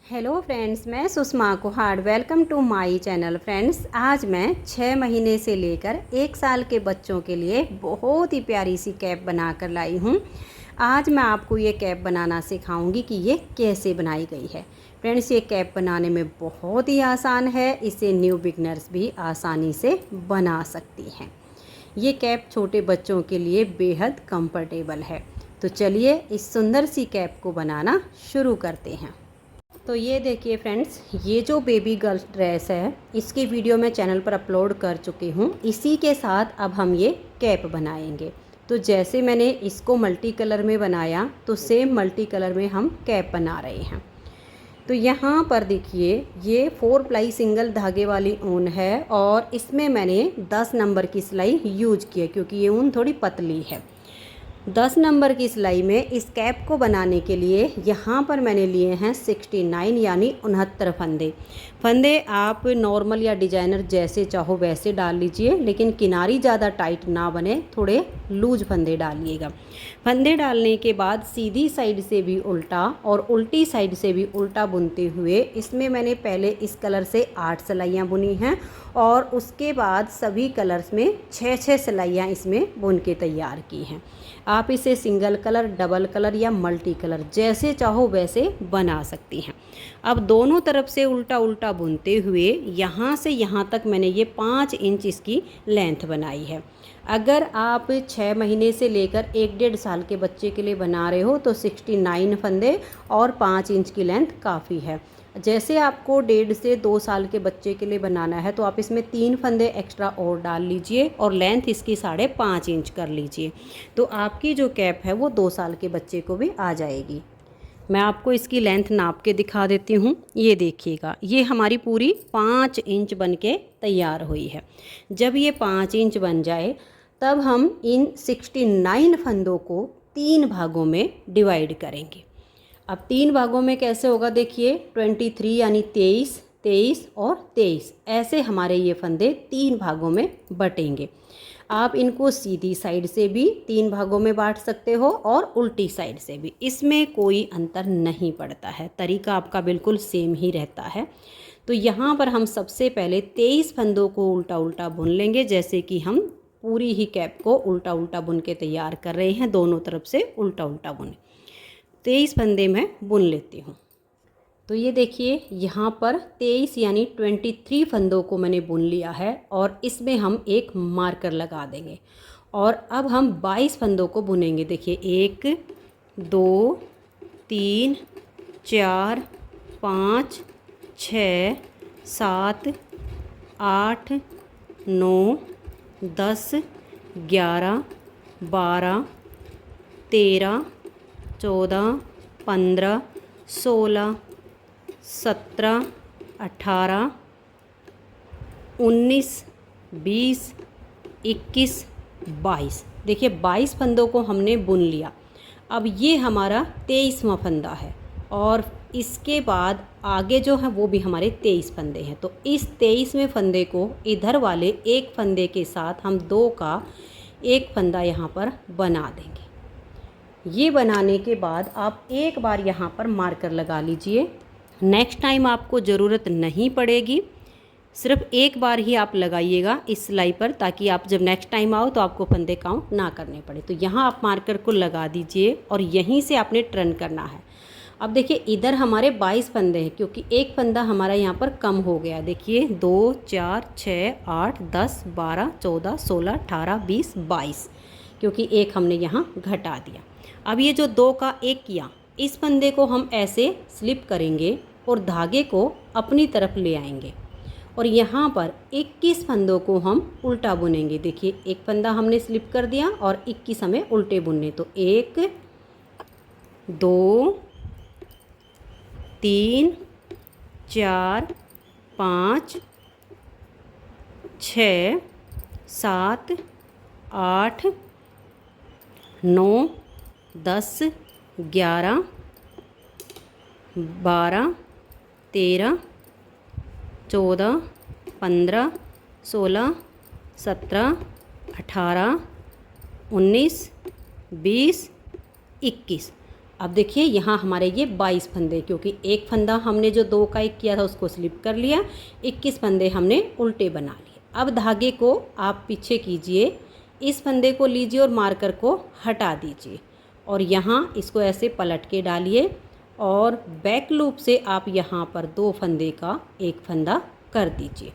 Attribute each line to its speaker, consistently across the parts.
Speaker 1: Hello friends, मैं Sushma Kuhad. Welcome to my channel. Friends, आज मैं 6 महीने से लेकर 1 साल के बच्चों के लिए बहुत ही प्यारी सी कैप बना कर लाई हूँ। आज मैं आपको ये कैप बनाना सिखाऊंगी कि ये कैसे बनाई गई है। फ्रेंड्स, ये कैप बनाने में बहुत ही आसान है। इसे न्यू बिगनर्स भी आसानी से बना सकती हैं। ये कैप छोटे बच्चों के लिए बेहद कंफर्टेबल है। तो चलिए इस सुंदर सी कैप को बनाना शुरू करते हैं। तो ये देखिए फ्रेंड्स, ये जो बेबी गर्ल ड्रेस है, इसकी वीडियो मैं चैनल पर अपलोड कर चुकी हूँ। इसी के साथ अब हम ये कैप बनाएंगे। तो जैसे मैंने इसको मल्टी कलर में बनाया, तो सेम मल्टी कलर में हम कैप बना रहे हैं। तो यहाँ पर देखिए, ये 4 प्लाई सिंगल धागे वाली ऊन है और इसमें मैंने 10 नंबर की सिलाई यूज की है क्योंकि ये ऊन थोड़ी पतली है। 10 नंबर की सिलाई में इस कैप को बनाने के लिए यहाँ पर मैंने लिए हैं 69 यानी 69 फंदे आप नॉर्मल या डिजाइनर जैसे चाहो वैसे डाल लीजिए, लेकिन किनारी ज़्यादा टाइट ना बने, थोड़े लूज फंदे डालिएगा। फंदे डालने के बाद सीधी साइड से भी उल्टा और उल्टी साइड से भी उल्टा बुनते हुए इसमें मैंने पहले इस कलर से 8 सिलाइयाँ बुनी हैं और उसके बाद सभी कलर्स में 6-6 सिलाइयाँ इसमें बुन के तैयार की हैं। आप इसे सिंगल कलर, डबल कलर या मल्टी कलर जैसे चाहो वैसे बना सकती हैं। अब दोनों तरफ से उल्टा उल्टा बुनते हुए यहाँ से यहाँ तक मैंने ये 5 इंच इसकी लेंथ बनाई है। अगर आप 6 महीने से लेकर 1-1.5 साल के बच्चे के लिए बना रहे हो तो 69 फंदे और 5 इंच की लेंथ काफ़ी है। जैसे आपको 1.5 से 2 साल के बच्चे के लिए बनाना है तो आप इसमें 3 फंदे एक्स्ट्रा और डाल लीजिए और लेंथ इसकी 5.5 इंच कर लीजिए। तो आपकी जो कैप है वो 2 साल के बच्चे को भी आ जाएगी। मैं आपको इसकी लेंथ नाप के दिखा देती हूँ। ये देखिएगा, ये हमारी पूरी 5 इंच बन के तैयार हुई है। जब ये 5 इंच बन जाए तब हम इन 69 फंदों को 3 भागों में डिवाइड करेंगे। अब 3 भागों में कैसे होगा, देखिए 23 यानी 23 और 23 ऐसे हमारे ये फंदे 3 भागों में बटेंगे। आप इनको सीधी साइड से भी 3 भागों में बांट सकते हो और उल्टी साइड से भी, इसमें कोई अंतर नहीं पड़ता है। तरीका आपका बिल्कुल सेम ही रहता है। तो यहाँ पर हम सबसे पहले 23 फंदों को उल्टा उल्टा बुन लेंगे, जैसे कि हम पूरी ही कैप को उल्टा उल्टा बुन के तैयार कर रहे हैं। दोनों तरफ से उल्टा उल्टा बुने 23 फंदे मैं बुन लेती हूँ। तो ये देखिए, यहाँ पर 23 यानी 23 फंदों को मैंने बुन लिया है और इसमें हम एक मार्कर लगा देंगे और अब हम 22 फंदों को बुनेंगे। देखिए 1 2 3 4 5 6 7 8 9 10 11 12 13 14 15 16 17 18 19 20 21 22। देखिए 22 फंदों को हमने बुन लिया। अब ये हमारा 23वां फंदा है और इसके बाद आगे जो है वो भी हमारे 23 फंदे हैं। तो इस 23वें फंदे को इधर वाले एक फंदे के साथ हम 2 का एक फंदा यहाँ पर बना देंगे। ये बनाने के बाद आप एक बार यहाँ पर मार्कर लगा लीजिए। नेक्स्ट टाइम आपको ज़रूरत नहीं पड़ेगी, सिर्फ एक बार ही आप लगाइएगा इस सिलाई पर, ताकि आप जब नेक्स्ट टाइम आओ तो आपको फंदे काउंट ना करने पड़े। तो यहाँ आप मार्कर को लगा दीजिए और यहीं से आपने टर्न करना है। अब देखिए इधर हमारे 22 फंदे हैं क्योंकि एक फंदा हमारा यहाँ पर कम हो गया। देखिए 2 4 6 8 10 12 14 16 18 20 22, क्योंकि एक हमने यहाँ घटा दिया। अब ये जो 2 का 1 किया, इस फंदे को हम ऐसे स्लिप करेंगे और धागे को अपनी तरफ ले आएंगे और यहाँ पर 21 फंदों को हम उल्टा बुनेंगे। देखिए एक फंदा हमने स्लिप कर दिया और 21 हमें उल्टे बुनने। तो 1 2 3 4 5 6 7 8 9 10 11 12 13 14 15 16 17 18 19 20 21। अब देखिए यहाँ हमारे ये 22 फंदे, क्योंकि एक फंदा हमने जो 2 का 1 किया था उसको स्लिप कर लिया, 21 फंदे हमने उल्टे बना लिए। अब धागे को आप पीछे कीजिए, इस फंदे को लीजिए और मार्कर को हटा दीजिए और यहाँ इसको ऐसे पलट के डालिए और बैक लूप से आप यहाँ पर 2 फंदे का 1 फंदा कर दीजिए।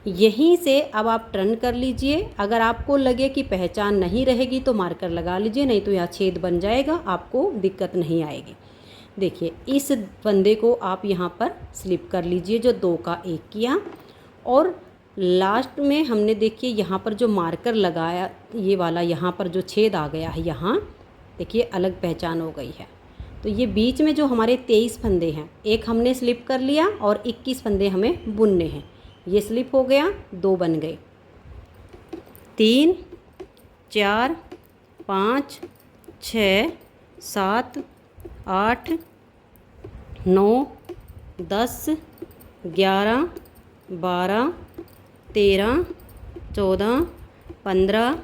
Speaker 1: यहीं से अब आप टर्न कर लीजिए। अगर आपको लगे कि पहचान नहीं रहेगी तो मार्कर लगा लीजिए, नहीं तो यहाँ छेद बन जाएगा, आपको दिक्कत नहीं आएगी। देखिए इस फंदे को आप यहाँ पर स्लिप कर लीजिए जो 2 का 1 किया, और लास्ट में हमने देखिए यहाँ पर जो मार्कर लगाया, ये वाला यहाँ पर जो छेद आ गया है, यहाँ देखिए अलग पहचान हो गई है। तो ये बीच में जो हमारे 23 फंदे हैं, एक हमने स्लिप कर लिया और 21 फंदे हमें बुनने हैं। ये स्लिप हो गया, 2 बन गए, 3 4 5 6 7 8 9 10 11 12 13 14 15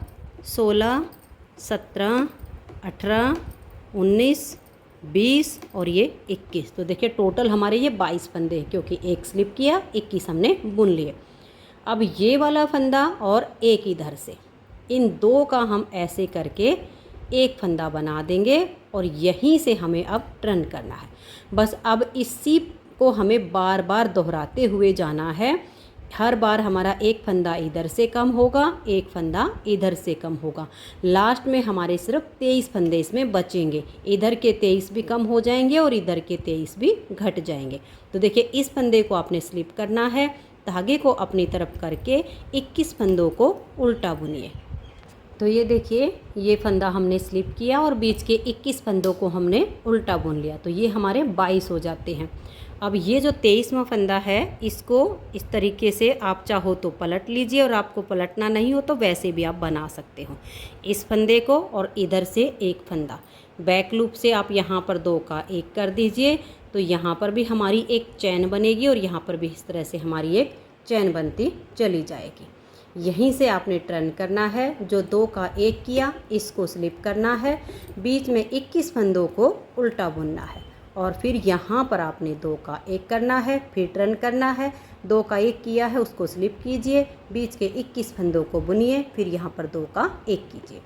Speaker 1: 16 17 18 19 20 और ये 21। तो देखिए टोटल हमारे ये 22 फंदे हैं, क्योंकि एक स्लिप किया, 21 हमने बुन लिए। अब ये वाला फंदा और एक इधर से, इन 2 का हम ऐसे करके एक फंदा बना देंगे और यहीं से हमें अब टर्न करना है। बस अब इसी को हमें बार बार दोहराते हुए जाना है। हर बार हमारा एक फंदा इधर से कम होगा, एक फंदा इधर से कम होगा। लास्ट में हमारे सिर्फ 23 फंदे इसमें बचेंगे। इधर के 23 भी कम हो जाएंगे और इधर के 23 भी घट जाएंगे। तो देखिए इस फंदे को आपने स्लिप करना है, धागे को अपनी तरफ करके 21 फंदों को उल्टा बुनिए। तो ये देखिए ये फंदा हमने स्लिप किया और बीच के 21 फंदों को हमने उल्टा बुन लिया, तो ये हमारे 22 हो जाते हैं। अब ये जो 23वां फंदा है, इसको इस तरीके से आप चाहो तो पलट लीजिए, और आपको पलटना नहीं हो तो वैसे भी आप बना सकते हो। इस फंदे को और इधर से एक फंदा बैक लूप से आप यहाँ पर 2 का 1 कर दीजिए, तो यहाँ पर भी हमारी एक चैन बनेगी और यहाँ पर भी इस तरह से हमारी एक चैन बनती चली जाएगी। यहीं से आपने टर्न करना है। जो 2 का 1 किया इसको स्लिप करना है, बीच में 21 फंदों को उल्टा बुनना है और फिर यहाँ पर आपने 2 का 1 करना है, फिर टर्न करना है। 2 का 1 किया है उसको स्लिप कीजिए, बीच के 21 फंदों को बुनिए, फिर यहाँ पर 2 का 1 कीजिए।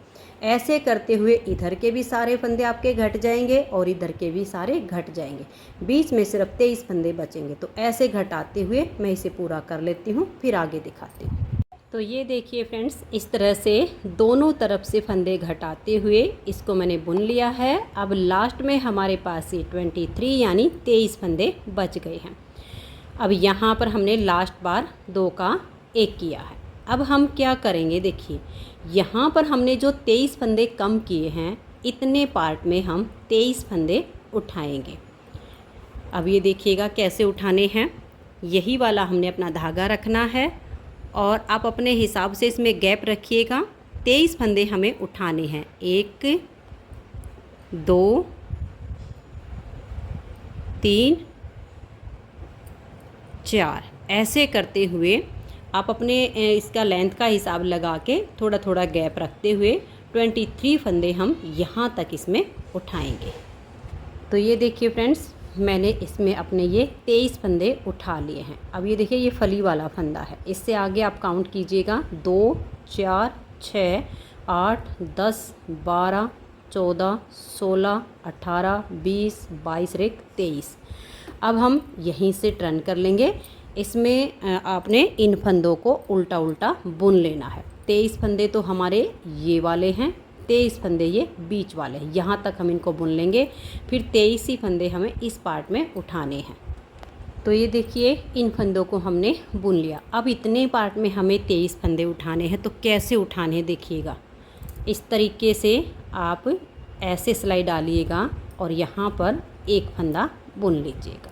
Speaker 1: ऐसे करते हुए इधर के भी सारे फंदे आपके घट जाएंगे और इधर के भी सारे घट जाएंगे। बीच में सिर्फ 23 फंदे बचेंगे। तो ऐसे घटाते हुए मैं इसे पूरा कर लेती हूँ, फिर आगे दिखाती हूँ। तो ये देखिए फ्रेंड्स, इस तरह से दोनों तरफ से फंदे घटाते हुए इसको मैंने बुन लिया है। अब लास्ट में हमारे पास ये 23 यानी 23 फंदे बच गए हैं। अब यहाँ पर हमने लास्ट बार 2 का 1 किया है। अब हम क्या करेंगे, देखिए यहाँ पर हमने जो 23 फंदे कम किए हैं, इतने पार्ट में हम 23 फंदे उठाएंगे। अब ये देखिएगा कैसे उठाने हैं। यही वाला हमने अपना धागा रखना है और आप अपने हिसाब से इसमें गैप रखिएगा। 23 फंदे हमें उठाने हैं, 1 2 3 4। ऐसे करते हुए आप अपने इसका लेंथ का हिसाब लगा के थोड़ा थोड़ा गैप रखते हुए 23 फंदे हम यहाँ तक इसमें उठाएंगे। तो ये देखिए फ्रेंड्स, मैंने इसमें अपने ये 23 फंदे उठा लिए हैं। अब ये देखिए ये फली वाला फंदा है, इससे आगे आप काउंट कीजिएगा 2 4 6 8 10 12 14 16 18 20 22 रेक 23। अब हम यहीं से टर्न कर लेंगे। इसमें आपने इन फंदों को उल्टा उल्टा बुन लेना है। 23 फंदे तो हमारे ये वाले हैं, 23 फंदे ये बीच वाले हैं, यहाँ तक हम इनको बुन लेंगे। फिर 23 ही फंदे हमें इस पार्ट में उठाने हैं। तो ये देखिए इन फंदों को हमने बुन लिया। अब इतने पार्ट में हमें 23 फंदे उठाने हैं। तो कैसे उठाने हैं देखिएगा, इस तरीके से आप ऐसे सिलाई डालिएगा और यहाँ पर एक फंदा बुन लीजिएगा,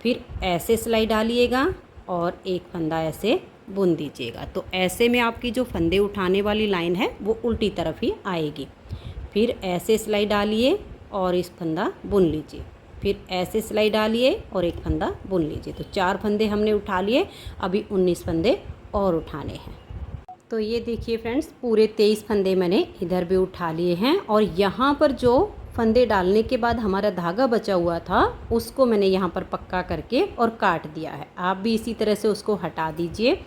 Speaker 1: फिर ऐसे सिलाई डालिएगा और एक फंदा ऐसे बुन दीजिएगा। तो ऐसे में आपकी जो फंदे उठाने वाली लाइन है वो उल्टी तरफ ही आएगी। फिर ऐसे सिलाई डालिए और इस फंदा बुन लीजिए, फिर ऐसे सिलाई डालिए और एक फंदा बुन लीजिए। तो 4 फंदे हमने उठा लिए, अभी 19 फंदे और उठाने हैं। तो ये देखिए फ्रेंड्स, पूरे 23 फंदे मैंने इधर भी उठा लिए हैं और यहाँ पर जो फंदे डालने के बाद हमारा धागा बचा हुआ था उसको मैंने यहाँ पर पक्का करके और काट दिया है। आप भी इसी तरह से उसको हटा दीजिए।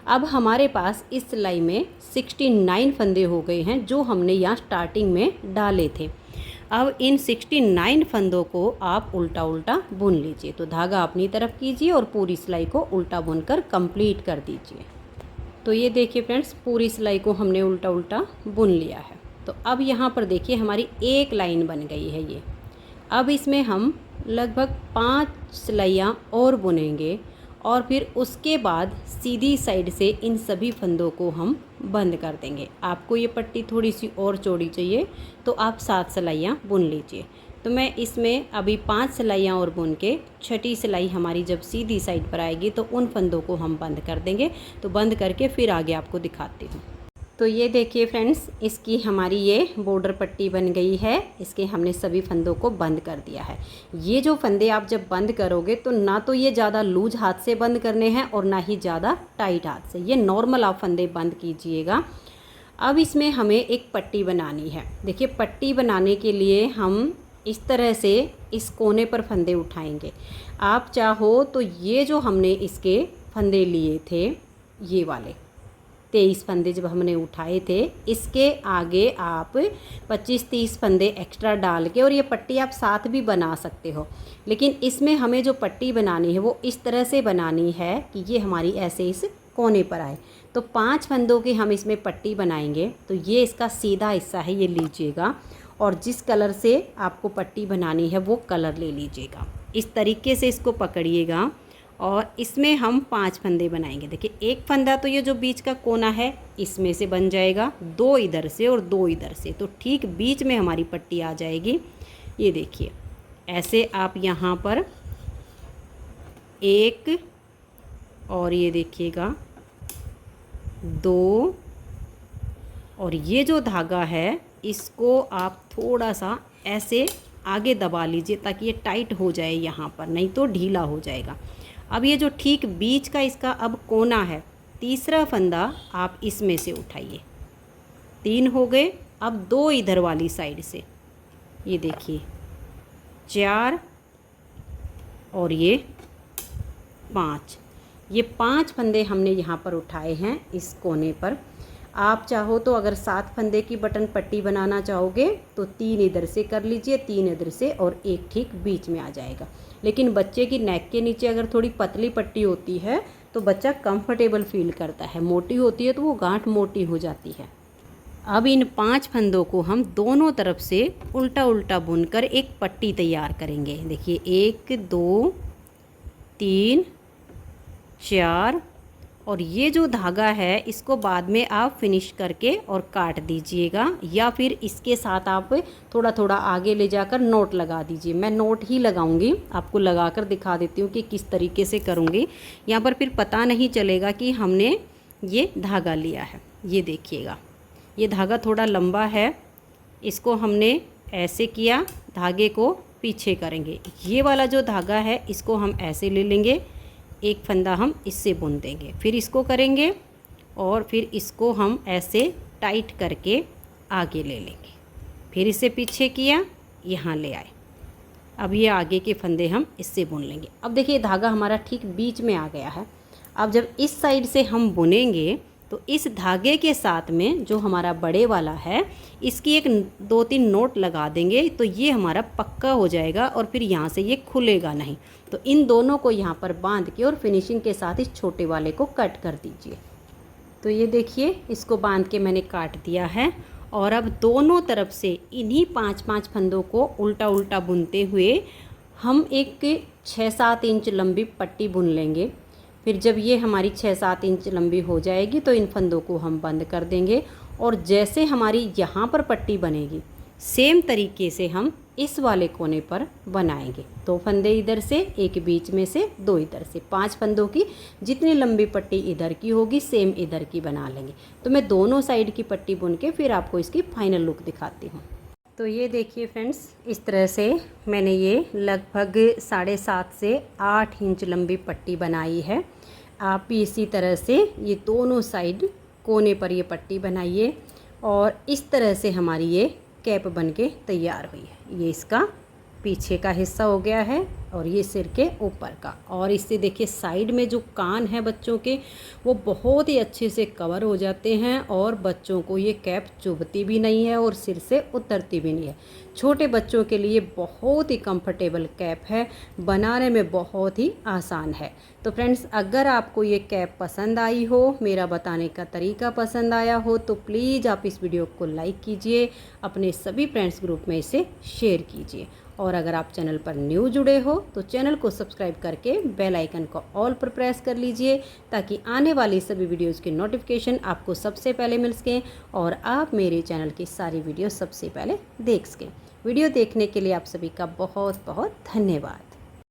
Speaker 1: अब हमारे पास इस सिलाई में 69 फंदे हो गए हैं जो हमने यहाँ स्टार्टिंग में डाले थे। अब इन 69 फंदों को आप उल्टा उल्टा बुन लीजिए। तो धागा अपनी तरफ कीजिए और पूरी सिलाई को उल्टा बुनकर कंप्लीट कर दीजिए। तो ये देखिए फ्रेंड्स, पूरी सिलाई को हमने उल्टा उल्टा बुन लिया है। तो अब यहाँ पर देखिए हमारी एक लाइन बन गई है ये। अब इसमें हम लगभग 5 सिलाइयाँ और बुनेंगे और फिर उसके बाद सीधी साइड से इन सभी फंदों को हम बंद कर देंगे। आपको ये पट्टी थोड़ी सी और चौड़ी चाहिए तो आप 7 सिलाइयाँ बुन लीजिए। तो मैं इसमें अभी 5 सिलाइयाँ और बुन के छठी सिलाई हमारी जब सीधी साइड पर आएगी तो उन फंदों को हम बंद कर देंगे। तो बंद करके फिर आगे आपको दिखाती हूँ। तो ये देखिए फ्रेंड्स, इसकी हमारी ये बॉर्डर पट्टी बन गई है। इसके हमने सभी फंदों को बंद कर दिया है। ये जो फंदे आप जब बंद करोगे तो ना तो ये ज़्यादा लूज हाथ से बंद करने हैं और ना ही ज़्यादा टाइट हाथ से, ये नॉर्मल आप फंदे बंद कीजिएगा। अब इसमें हमें एक पट्टी बनानी है। देखिए पट्टी बनाने के लिए हम इस तरह से इस कोने पर फंदे उठाएंगे। आप चाहो तो ये जो हमने इसके फंदे लिए थे, ये वाले 23 फंदे जब हमने उठाए थे, इसके आगे आप 25-30 फंदे एक्स्ट्रा डाल के और ये पट्टी आप साथ भी बना सकते हो। लेकिन इसमें हमें जो पट्टी बनानी है वो इस तरह से बनानी है कि ये हमारी ऐसे इस कोने पर आए। तो 5 फंदों की हम इसमें पट्टी बनाएंगे। तो ये इसका सीधा हिस्सा है, ये लीजिएगा और जिस कलर से आपको पट्टी बनानी है वो कलर ले लीजिएगा। इस तरीके से इसको पकड़िएगा और इसमें हम 5 फंदे बनाएंगे। देखिए एक फंदा तो ये जो बीच का कोना है इसमें से बन जाएगा, 2 इधर से और 2 इधर से, तो ठीक बीच में हमारी पट्टी आ जाएगी। ये देखिए ऐसे आप यहाँ पर एक और ये देखिएगा 2 और ये जो धागा है इसको आप थोड़ा सा ऐसे आगे दबा लीजिए ताकि ये टाइट हो जाए यहाँ पर, नहीं तो ढीला हो जाएगा। अब ये जो ठीक बीच का इसका अब कोना है, तीसरा फंदा आप इसमें से उठाइए। 3 हो गए। अब 2 इधर वाली साइड से, ये देखिए 4 और ये 5, ये 5 फंदे हमने यहाँ पर उठाए हैं इस कोने पर। आप चाहो तो अगर 7 फंदे की बटन पट्टी बनाना चाहोगे तो 3 इधर से कर लीजिए, 3 इधर से और एक ठीक बीच में आ जाएगा। लेकिन बच्चे की नेक के नीचे अगर थोड़ी पतली पट्टी होती है तो बच्चा कंफर्टेबल फील करता है, मोटी होती है तो वो गांठ मोटी हो जाती है। अब इन 5 फंदों को हम दोनों तरफ से उल्टा उल्टा बुनकर एक पट्टी तैयार करेंगे। देखिए 1 2 3 4 और ये जो धागा है इसको बाद में आप फिनिश करके और काट दीजिएगा, या फिर इसके साथ आप थोड़ा थोड़ा आगे ले जाकर नोट लगा दीजिए। मैं नोट ही लगाऊंगी, आपको लगाकर दिखा देती हूँ कि किस तरीके से करूँगी। यहाँ पर फिर पता नहीं चलेगा कि हमने ये धागा लिया है। ये देखिएगा ये धागा थोड़ा लंबा है, इसको हमने ऐसे किया, धागे को पीछे करेंगे। ये वाला जो धागा है इसको हम ऐसे ले लेंगे, एक फंदा हम इससे बुन देंगे, फिर इसको करेंगे और फिर इसको हम ऐसे टाइट करके आगे ले लेंगे, फिर इसे पीछे किया, यहाँ ले आए। अब ये आगे के फंदे हम इससे बुन लेंगे। अब देखिए धागा हमारा ठीक बीच में आ गया है। अब जब इस साइड से हम बुनेंगे तो इस धागे के साथ में जो हमारा बड़े वाला है इसकी एक 2-3 नोट लगा देंगे तो ये हमारा पक्का हो जाएगा और फिर यहाँ से ये खुलेगा नहीं। तो इन दोनों को यहाँ पर बांध के और फिनिशिंग के साथ इस छोटे वाले को कट कर दीजिए। तो ये देखिए इसको बांध के मैंने काट दिया है और अब दोनों तरफ से इन्हीं 5-5 फंदों को उल्टा उल्टा बुनते हुए हम एक 6-7 इंच लंबी पट्टी बुन लेंगे। फिर जब ये हमारी 6-7 इंच लंबी हो जाएगी तो इन फंदों को हम बंद कर देंगे और जैसे हमारी यहाँ पर पट्टी बनेगी सेम तरीके से हम इस वाले कोने पर बनाएंगे। 2 फंदे इधर से, एक बीच में से, 2 इधर से, 5 फंदों की जितनी लंबी पट्टी इधर की होगी सेम इधर की बना लेंगे। तो मैं दोनों साइड की पट्टी बुन के फिर आपको इसकी फाइनल लुक दिखाती हूँ। तो ये देखिए फ्रेंड्स, इस तरह से मैंने ये लगभग 7.5 से 8 इंच लंबी पट्टी बनाई है। आप भी इसी तरह से ये दोनों साइड कोने पर ये पट्टी बनाइए और इस तरह से हमारी ये कैप बन के तैयार हुई है। ये इसका पीछे का हिस्सा हो गया है और ये सिर के ऊपर का। और इससे देखिए साइड में जो कान है बच्चों के वो बहुत ही अच्छे से कवर हो जाते हैं और बच्चों को ये कैप चुभती भी नहीं है और सिर से उतरती भी नहीं है। छोटे बच्चों के लिए बहुत ही कंफर्टेबल कैप है, बनाने में बहुत ही आसान है। तो फ्रेंड्स, अगर आपको ये कैप पसंद आई हो, मेरा बताने का तरीका पसंद आया हो, तो प्लीज़ आप इस वीडियो को लाइक कीजिए, अपने सभी फ्रेंड्स ग्रुप में इसे शेयर कीजिए। और अगर आप चैनल पर न्यू जुड़े हो तो चैनल को सब्सक्राइब करके बेल आइकन को ऑल पर प्रेस कर लीजिए, ताकि आने वाली सभी वीडियोज़ की नोटिफिकेशन आपको सबसे पहले मिल सकें और आप मेरे चैनल की सारी वीडियो सबसे पहले देख सकें। वीडियो देखने के लिए आप सभी का बहुत बहुत धन्यवाद।